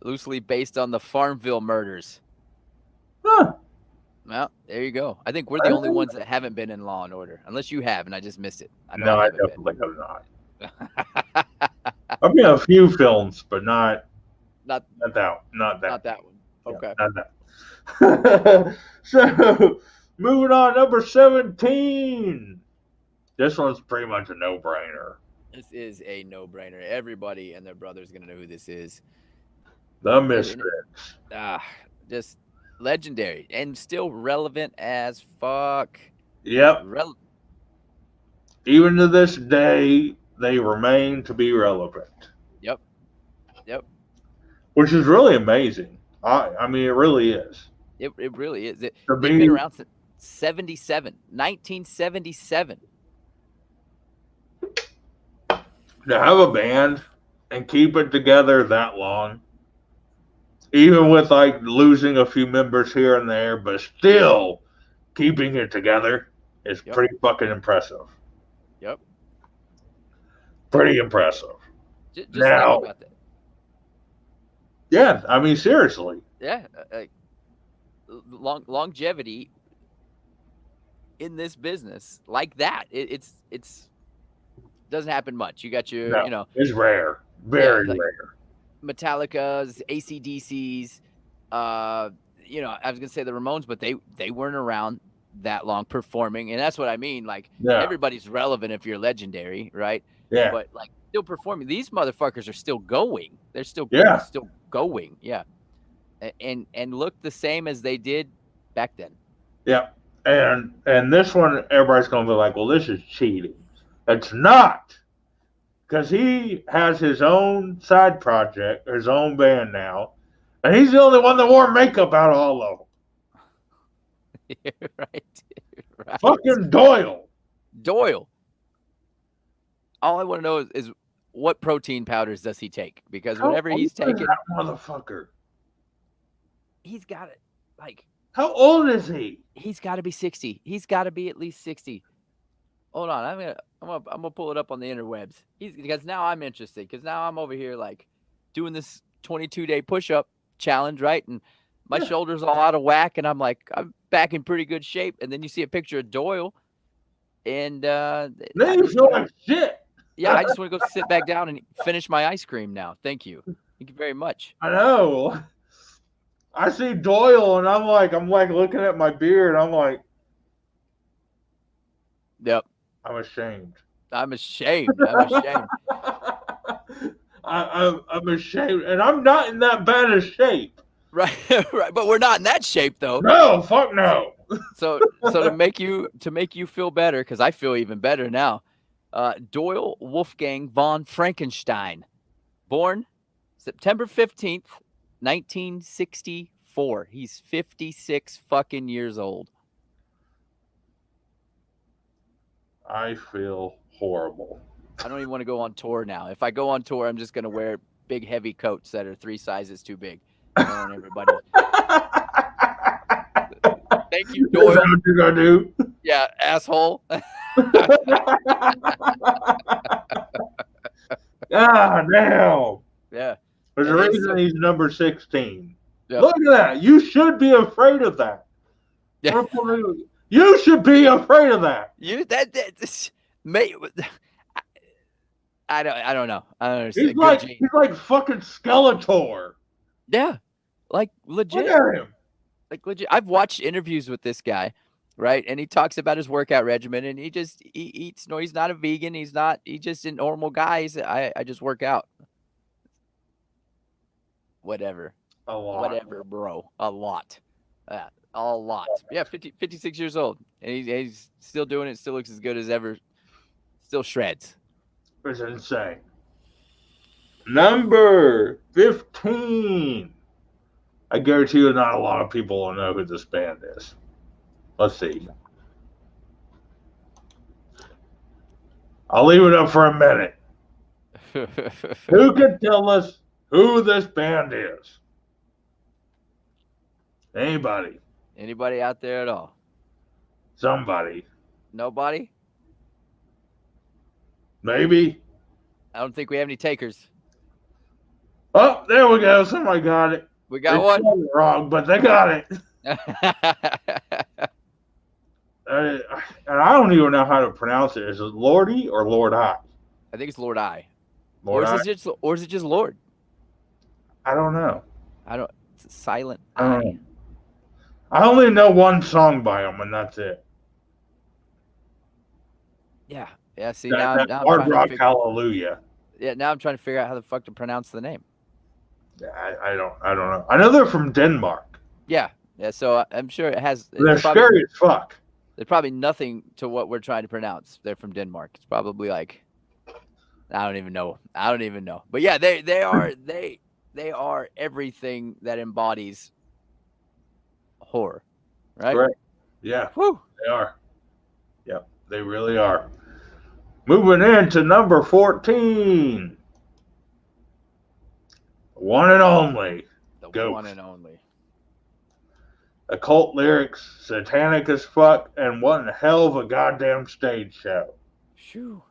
loosely based on the Farmville murders.
Huh.
Well, there you go. I think we're the only ones that haven't been in Law and Order, unless you have, and I just missed it.
No, I
haven't been.
definitely have not. I've been in a few films, but not
Not
that.
not that one. Okay.
Not that. So, moving on, number 17. This one's pretty much a no-brainer.
This is a no-brainer. Everybody and their brother is gonna know who this is.
The Misfits.
Just legendary and still relevant as fuck.
Yep. Even to this day, they remain to be relevant.
Yep.
Which is really amazing. I mean, it really is.
It really is. They've
To
been
be-
around since 1977.
To have a band and keep it together that long, even with like losing a few members here and there, but still keeping it together is
Yep.
pretty fucking impressive.
Yep.
Pretty impressive.
Just
Now-
think about that.
Yeah, I mean, seriously.
Yeah. Longevity in this business like that. It's doesn't happen much. You got your,
No. It's rare. Very
like-
rare.
Metallica's, AC/DC's, I was gonna say the Ramones, but they weren't around that long performing, and that's what I mean. Like
Yeah.
everybody's relevant if you're legendary, right?
Yeah.
But like still performing. These motherfuckers are still going. They're still still going. Yeah. And look the same as they did back then.
Yeah. And this one, everybody's going to be like, well, this is cheating. It's not. Because he has his own side project, his own band now. And he's the only one that wore makeup out of all of them.
right.
Fucking Doyle.
All I want to know is what protein powders does he take? Because
How
whatever he's
old is
taking,
that motherfucker.
he's got it. Like
How old is he?
he's got to be 60. He's got to be at least 60. Hold on, I'm gonna pull it up on the interwebs. Because now I'm interested. Because now I'm over here like doing this 22-day push-up challenge, right? And my shoulders all out of whack, and I'm like, I'm back in pretty good shape. And then you see a picture of Doyle, And
Now
I
you
just
feel
wanna-
like shit.
yeah, I just want to go sit back down and finish my ice cream now. Thank you. Thank you very much.
I know. I see Doyle and I'm like looking at my beard. I'm like,
Yep.
I'm ashamed.
I'm ashamed. I'm ashamed.
I'm ashamed, and I'm not in that bad a shape.
Right, right. But we're not in that shape though.
No, fuck no.
So to make you feel better, because I feel even better now. Doyle Wolfgang von Frankenstein, born September 15th, 1964. He's 56 fucking years old.
I feel horrible.
I don't even want to go on tour now. If I go on tour, I'm just gonna wear big heavy coats that are 3 sizes too big. I don't want everybody. Thank you,
That's
Doyle.
what you're gonna do.
Yeah, asshole.
Ah, damn.
Yeah.
There's a
And it's
reason
so-
he's number 16.
Yeah.
Look at that. You should be afraid of that.
Yeah.
You should be afraid of that.
You that this may I don't know. I don't understand.
He's
Good
like
gene.
he's like fucking Skeletor.
Yeah. Like legit.
Look at him.
Like legit. I've watched interviews with this guy, right? And he talks about his workout regimen and he eats no, he's not a vegan, he's just a normal guy. I just work out. Whatever.
A lot.
Whatever, bro. A lot. A lot. Yeah, 56 years old. And he's still doing it, still looks as good as ever. Still shreds.
It's insane. Number 15. I guarantee you not a lot of people will know who this band is. Let's see. I'll leave it up for a minute. Who can tell us who this band is? Anybody?
Anybody out there at all?
Somebody?
Nobody?
Maybe?
I don't think we have any takers.
Oh, there we go. Somebody got it.
We
They
got one.
spelled it wrong, but they got it. And I don't even know how to pronounce it. Is it Lordy or Lord I?
I think it's Lord I.
Lord
Or
I?
is it just Lord?
I don't know.
I don't. It's a silent
I don't
I.
know. I only know one song by them, and that's it.
Yeah. Yeah. See
That
now I'm
Hard
trying to
Rock
figure.
Hallelujah.
Yeah. Now I'm trying to figure out how the fuck to pronounce the name.
Yeah, I don't know. I know they're from Denmark.
Yeah. Yeah. So I'm sure it has.
They're
It's probably,
scary as fuck.
there's probably nothing to what we're trying to pronounce. They're from Denmark. It's probably like I don't even know. But yeah, they are everything that embodies horror, right?
Correct. Yeah,
Whew.
they are. Yep, they really are. Moving into number 14. One and only.
The
Ghost.
one and only.
Occult lyrics, satanic as fuck, and one hell of a goddamn stage show.
Shoo.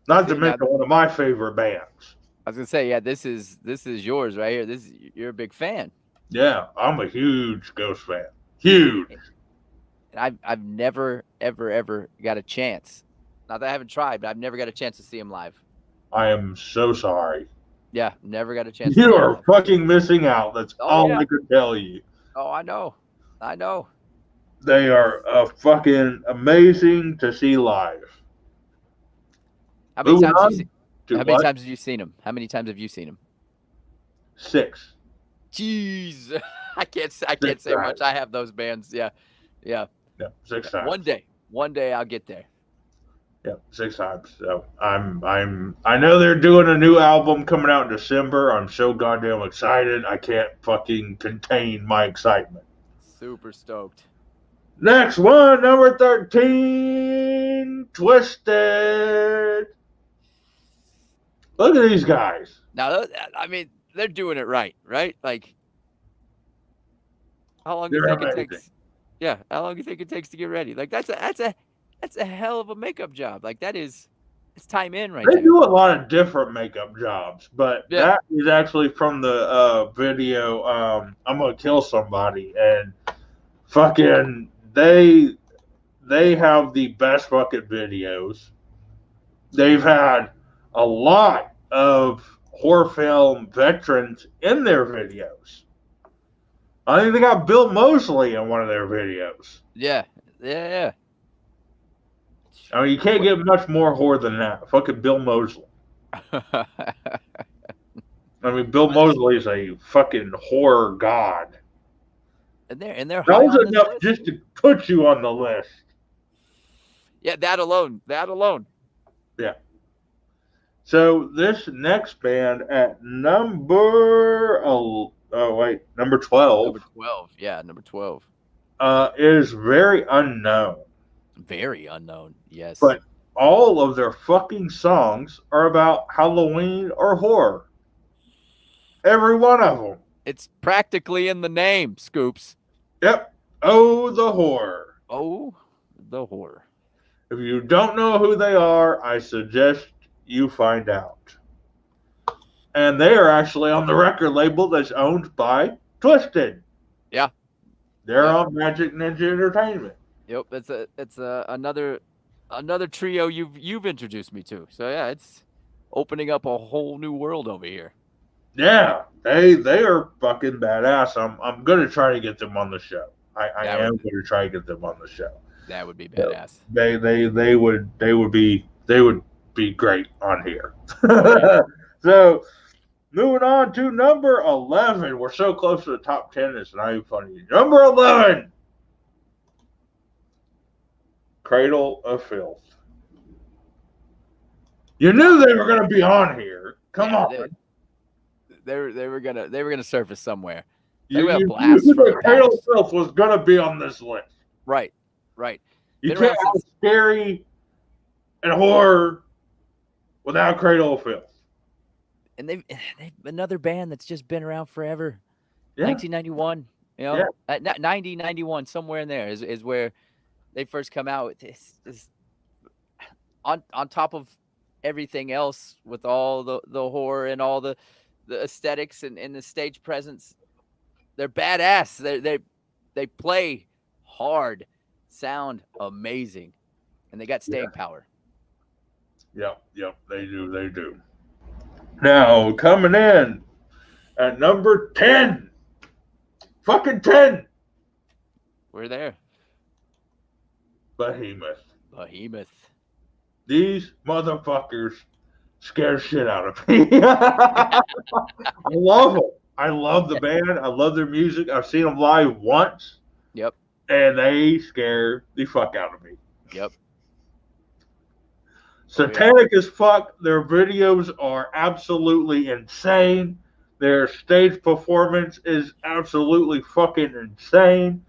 Not to
Yeah,
mention one of my favorite bands.
I was gonna say, yeah, this is yours right here. You're a big fan.
Yeah, I'm a huge Ghost fan. Huge.
And I've never ever got a chance. Not that I haven't tried, but I've never got a chance to see him live.
I am so sorry.
Yeah, never got a chance. to
You
see him
are
live.
fucking missing out. That's
Oh,
all
yeah.
I can tell you.
Oh, I know.
They are fucking amazing to see live.
How many
Moving
times
on
you see,
to
How many
what?
times have you seen him? How many times have you seen him?
6.
Jeez, I can't say
times.
much. I have those bands. Yeah.
Yeah, 6 times.
One day I'll get there.
Yeah, 6 times. So I know they're doing a new album coming out in December. I'm so goddamn excited. I can't fucking contain my excitement.
Super stoked.
Next one, number 13, Twisted. Look at these guys.
Now, I mean, they're doing it right? Like, how long do you
They're
think it
amazing.
takes? Yeah, how long do you think it takes to get ready? Like, that's a hell of a makeup job. Like, it's time in right
They
there.
do a lot of different makeup jobs, but
Yeah.
that is actually from the video I'm Gonna Kill Somebody, and fucking they they have the best fucking videos. They've had a lot of horror film veterans in their videos. I think they got Bill Moseley in one of their videos.
Yeah.
I mean, you can't get much more horror than that. Fucking Bill Moseley. I mean, Bill Moseley is a fucking horror god.
and they're
That
high
was
on this
enough
list.
just to put you on the list.
Yeah, that alone.
Yeah. So this next band at number 12.
Number 12. Yeah, number 12.
Is very unknown.
Very unknown. Yes.
But all of their fucking songs are about Halloween or horror. Every one of them.
it's practically in the name, Scoops.
Yep. Oh, the horror.
Oh, the horror.
If you don't know who they are, I suggest you find out. And they are actually on the record label that's owned by Twisted.
Yeah.
They're on Magic Ninja Entertainment.
Yep, it's another trio you've introduced me to. So yeah, it's opening up a whole new world over here.
Yeah, they are fucking badass. I'm gonna try to get them on the show. I am gonna try to get them on the show.
That would be badass.
They would be great on here.
Yeah.
So moving on to number 11. We're so close to the top 10. It's not even funny. Number 11. Cradle of Filth. You knew they were going to be on here. Come on.
They were gonna surface somewhere.
You
were a
knew
blast from
that
the
Cradle of
past.
Filth was going to be on this list.
Right.
You
Been
can't
around
have
since-
scary and horror without Cradle of Filth.
And they've another band that's just been around forever.
Yeah.
1991. You know, 90, 91, somewhere in there is where they first come out with this on top of everything else, with all the horror and all the aesthetics and the stage presence. They're badass. They play hard, sound amazing, and they got staying power.
Yep, they do. Now, coming in at number 10. Fucking 10.
We're there.
Behemoth. These motherfuckers scare shit out of me. I love them. I love the band. I love their music. I've seen them live once.
Yep.
And they scare the fuck out of me.
Yep.
Satanic as fuck. Their videos are absolutely insane. Their stage performance is absolutely fucking insane.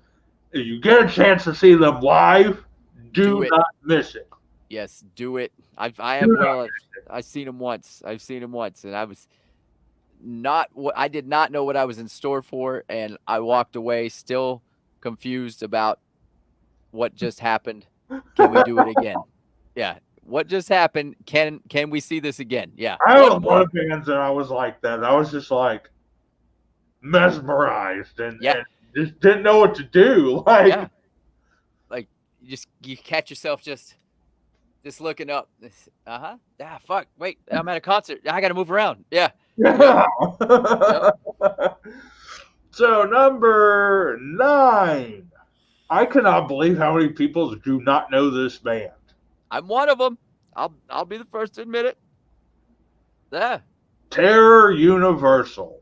If you get a chance to see them live, do not miss it.
Yes, do it. I've seen him once. And I was I did not know what I was in store for, and I walked away still confused about what just happened. Can we do it again? Yeah. What just happened? Can we see this again? Yeah.
I was one of the bands that I was like that. I was just like mesmerized and just didn't know what to do. Like,
like you catch yourself just looking up. Fuck. Wait, I'm at a concert. I got to move around. Yeah.
So number 9. I cannot believe how many people do not know this band.
I'm one of them. I'll be the first to admit it. Yeah.
Terror Universal.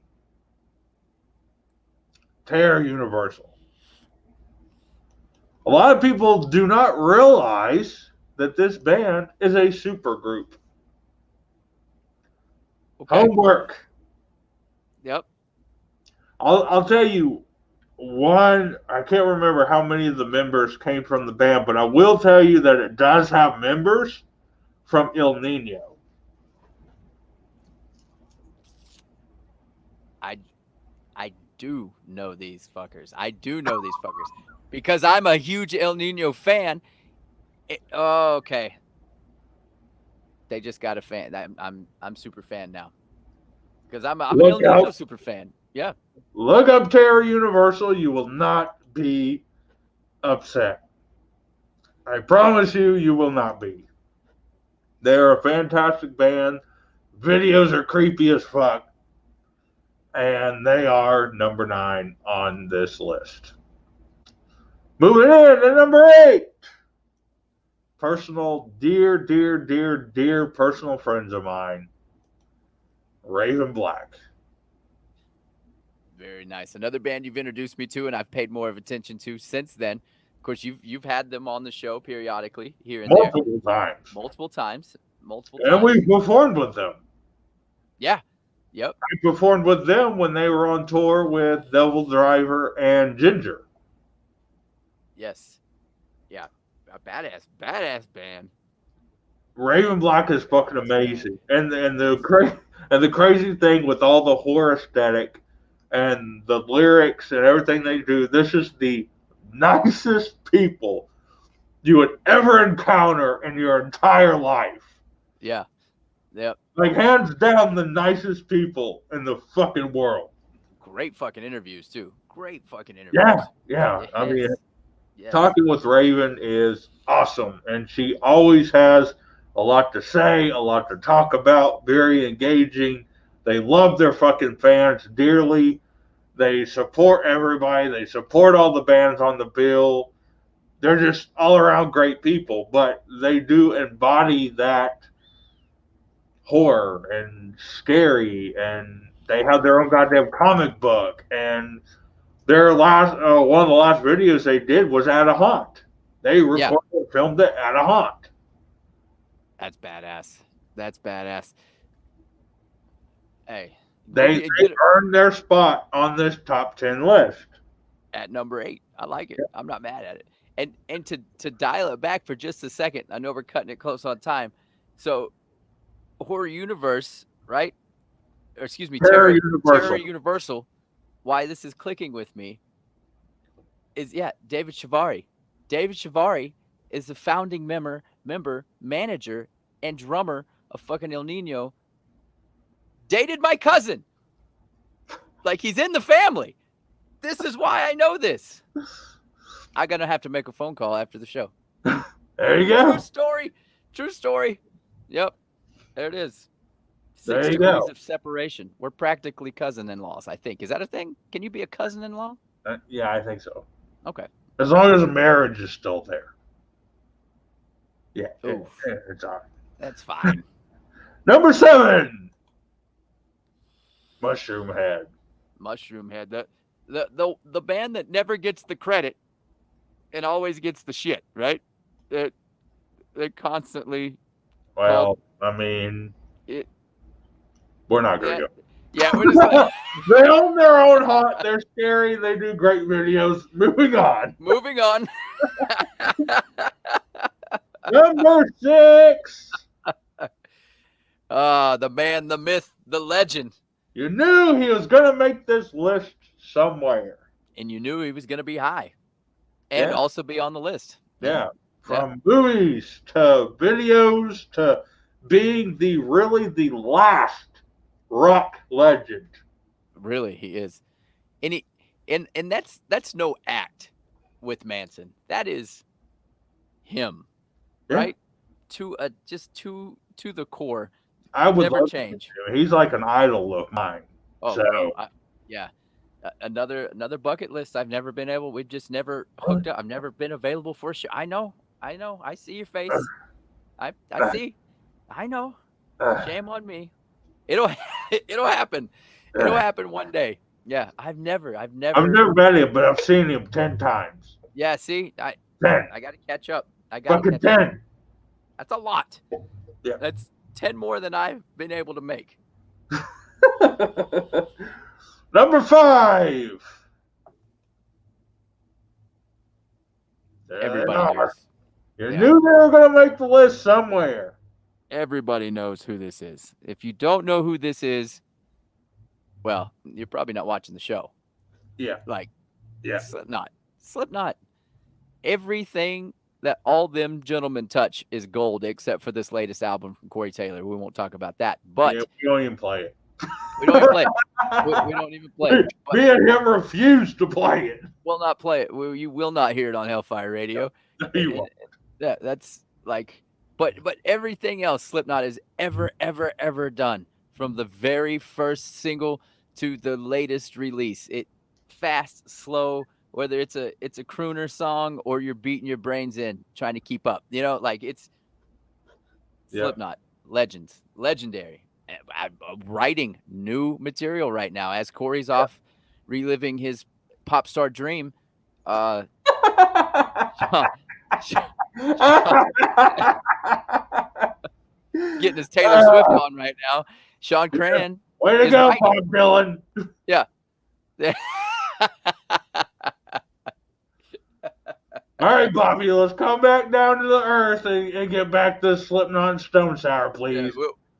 A lot of people do not realize that this band is a super group.
Okay.
Homework.
Yep.
I'll tell you one. I can't remember how many of the members came from the band, but I will tell you that it does have members from El Nino.
I do know these fuckers. Because I'm a huge El Nino fan. Okay. They just got a fan. I'm super fan now. Because I'm an El Nino super fan. Yeah.
Look up Terror Universal. You will not be upset. I promise you, you will not be. They're a fantastic band. Videos are creepy as fuck. And they are number 9 on this list. Moving in to number 8. Personal, dear personal friends of mine. Raven Black.
Very nice. Another band you've introduced me to, and I've paid more of attention to since then. Of course, you've had them on the show periodically here and there,
Multiple times.
And
we performed with them.
Yeah. Yep.
I performed with them when they were on tour with Devil Driver and Ginger.
Yes. Yeah. A badass band.
Raven Black is fucking amazing, and the crazy thing with all the horror aesthetic and the lyrics and everything they do, this is the nicest people you would ever encounter in your entire life.
Yeah. Yep.
Like, hands down, the nicest people in the fucking world.
Great fucking interviews too. Yeah.
Yes. I mean, talking with Raven is awesome, and she always has a lot to say, a lot to talk about, very engaging. They love their fucking fans dearly. They support everybody. They support all the bands on the bill. They're just all around great people, but they do embody that horror and scary, and they have their own goddamn comic book, and their last one of the last videos they did was at a haunt. They recorded and filmed it at a haunt.
That's badass. Hey,
they earned their spot on this top 10 list
at number 8. I like it. I'm not mad at it. And to dial it back for just a second, I know we're cutting it close on time. So, Horror Universe, right? Or excuse me, Terror Universal. Why this is clicking with me is David Shivari. David Shivari is the founding member, manager, and drummer of fucking El Nino. Dated my cousin. Like, he's in the family. This is why I know this. I'm gonna have to make a phone call after the show.
There you go.
True story. Yep. There it is. 6
degrees
of separation. We're practically cousin-in-laws, I think. Is that a thing? Can you be a cousin-in-law?
Yeah, I think so.
Okay.
As long as the marriage is still there. Yeah, it's all right.
That's fine.
Number 7. Mushroom Head.
The band that never gets the credit and always gets the shit, right? They constantly.
Well, I mean, we're not going to go.
Yeah, we're just like,
they own their own haunt. They're scary. They do great videos. Moving on. Number 6.
The man, the myth, the legend.
You knew he was going to make this list somewhere.
And you knew he was going to be high. And also be on the list.
Yeah. From movies to videos to being the last rock legend.
Really, he is. And that's no act with Manson. That is him. Right? To the core.
I would
never change.
He's like an idol of mine.
Oh, so. Another bucket list. I've never been able. We've just never hooked up. I've never been available for a show. I know. I see your face. I see. I know. Shame on me. It'll happen. It'll happen one day. Yeah, I've never
met him, but I've seen him 10 times.
Yeah, see, I
10.
I got to catch up.
Fucking 10.
That's a lot.
Yeah,
that's 10 more than I've been able to make.
Number 5.
Everybody knows.
You knew they were going to make the list somewhere.
Everybody knows who this is. If you don't know who this is, well, you're probably not watching the show.
Yeah.
Slipknot. Everything that all them gentlemen touch is gold, except for this latest album from Corey Taylor. We won't talk about that. But
we don't even play it.
We don't even play it. We don't even play it.
Me and him refuse to play it.
We'll not play it. You will not hear it on Hellfire Radio.
No, you won't.
Yeah, that's like, but everything else Slipknot has ever done, from the very first single to the latest release, it fast, slow, whether it's a crooner song or you're beating your brains in trying to keep up, like it's
Yeah.
Slipknot, legends, legendary. Writing new material right now as Corey's off reliving his pop star dream. Uh, Sean, Sean, getting his Taylor Swift on right now. Sean Cran
Way to
is
go,
writing.
Bob Dylan.
Yeah.
All right, Bobby, let's come back down to the earth and get back to Slipknot and Stone Sour,
Yeah,
please.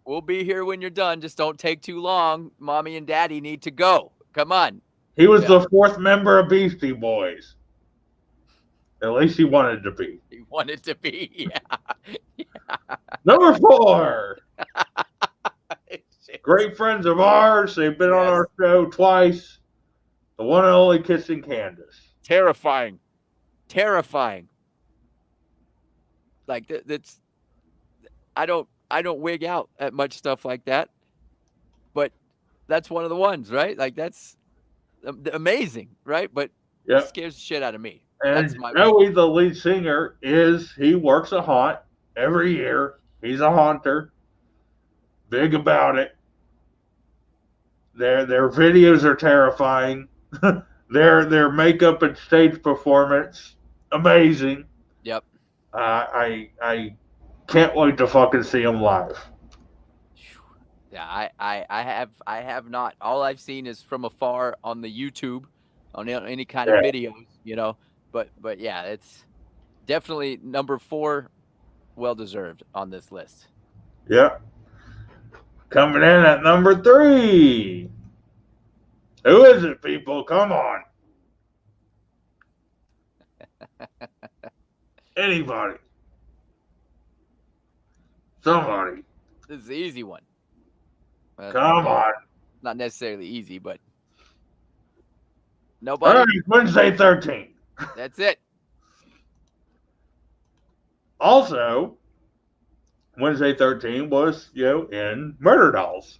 we'll be here when you're done. Just don't take too long. Mommy and Daddy need to go. Come on.
He was
Yeah.
the fourth member of Beastie Boys. At least he wanted to be.
He wanted to be. Yeah.
Number 4. Great friends of ours. They've been on
Yes.
our show twice. The one and only Kissing Candace.
Terrifying. Like that's I don't wig out at much stuff like that, but that's one of the ones, right? Like that's amazing, right? But
Yep.
it scares the shit out of me.
And
That's my
Joey, the lead singer, he works a haunt every year. He's a haunter. Big about it. Their videos are terrifying. their makeup and stage performance, amazing.
Yep.
I can't wait to fucking see him live.
Yeah, I have not. All I've seen is from afar on the YouTube, on any kind of videos, But yeah, it's definitely number 4, well deserved on this list.
Yep. Coming in at number 3. Who is it, people? Come on. Anybody. Somebody.
This is the easy one.
Come on.
Not necessarily easy, but
All
nobody.
right, Wednesday 13.
That's it.
Also, Wednesday 13 was, in Murder Dolls.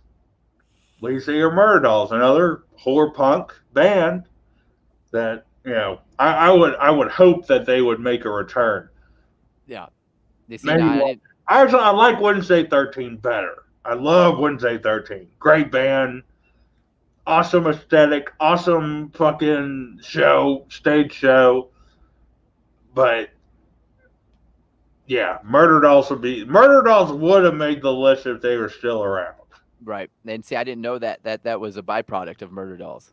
Lead singer Murder Dolls, another horror punk band that, I would hope that they would make a return.
Yeah. You see,
Maybe
now,
one. Actually, I like Wednesday 13 better. I love Wednesday 13. Great band. Awesome aesthetic. Awesome fucking stage show. But, yeah, Murder Dolls would have made the list if they were still around.
right. And see, I didn't know that was a byproduct of Murder Dolls.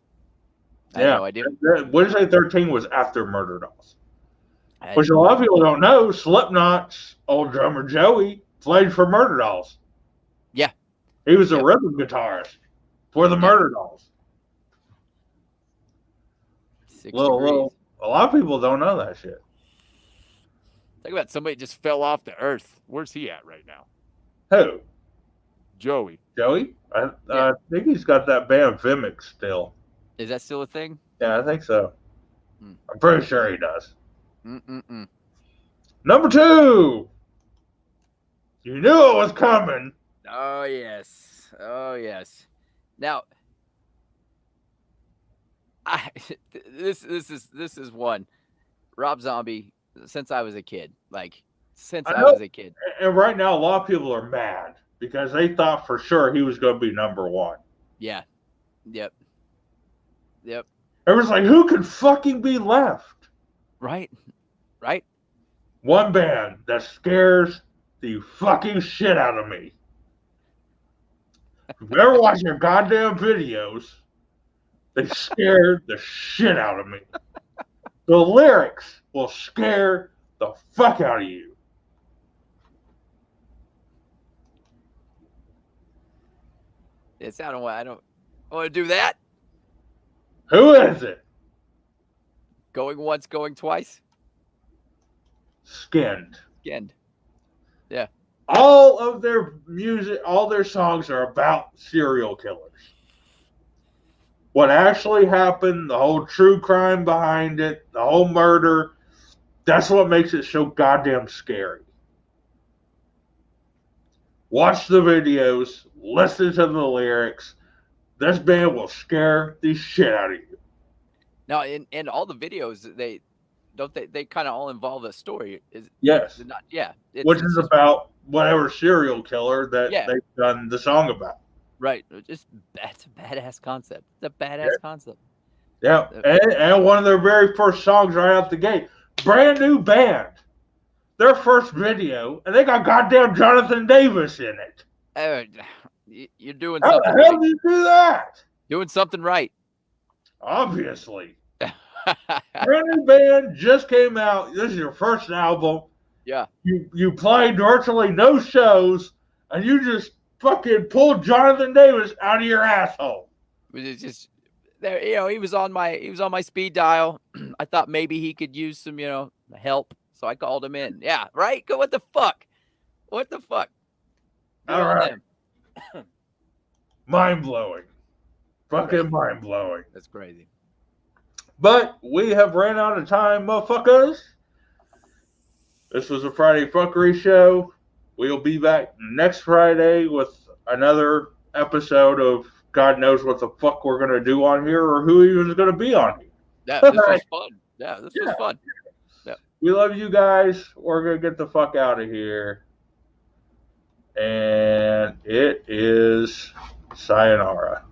I
Yeah.
had no idea.
Wednesday 13 was after Murder Dolls. Which a lot of people don't know, Slipknot's old drummer Joey played for Murder Dolls.
Yeah.
He was a rhythm guitarist for the Murder Dolls.
6 degrees.
A lot of people don't know that shit.
Think about somebody just fell off the earth. Where's he at right now?
Who?
Joey.
Joey? I think he's got that band Vimic still.
Is that still a thing?
Yeah, I think so.
Hmm.
I'm pretty sure he does.
Mm-mm-mm.
Number 2. You knew it was coming.
Oh yes. Oh yes. Now, this is one. Rob Zombie. Since I was a kid, I was a kid.
And right now, a lot of people are mad because they thought for sure he was going to be number 1.
Yeah. Yep.
Everyone's like, who could fucking be left?
Right.
One band that scares the fucking shit out of me. If you ever watch their goddamn videos, they scare the shit out of me. The lyrics will scare the fuck out of you.
I don't want to do that.
Who is it?
Going once, going twice.
Skinned.
Yeah.
All of their music, all their songs are about serial killers. What actually happened, the whole true crime behind it, the whole murder, That's what makes it so goddamn scary. Watch the videos, listen to the lyrics. This band will scare the shit out of you.
Now, in all the videos, they kind of all involve a story.
Yes.
Is it not? Yeah.
Which is about whatever serial killer that
Yeah.
they've done the song about.
Right. It's a badass concept. It's a badass concept.
Yeah. And one of their very first songs right out the gate. Brand new band. Their first video, and they got goddamn Jonathan Davis in it.
You're doing
How
something
the hell
right.
do you do that?
Doing something right.
Obviously. Brand new band just came out. This is your first album.
Yeah.
You played virtually no shows, and you just fucking pulled Jonathan Davis out of your asshole.
It's just there, he was on my speed dial. I thought maybe he could use some, help. So I called him in. Yeah, right? What the fuck? What the fuck? Good
All
on
right.
them.
Mind-blowing. Fucking mind-blowing.
That's crazy.
But we have ran out of time, motherfuckers. This was a Friday Fuckery show. We'll be back next Friday with another episode of God knows what the fuck we're going to do on here or who even is going to be on here.
Yeah, this was fun. Yeah, this was fun. Yeah.
We love you guys. We're going to get the fuck out of here. And it is sayonara.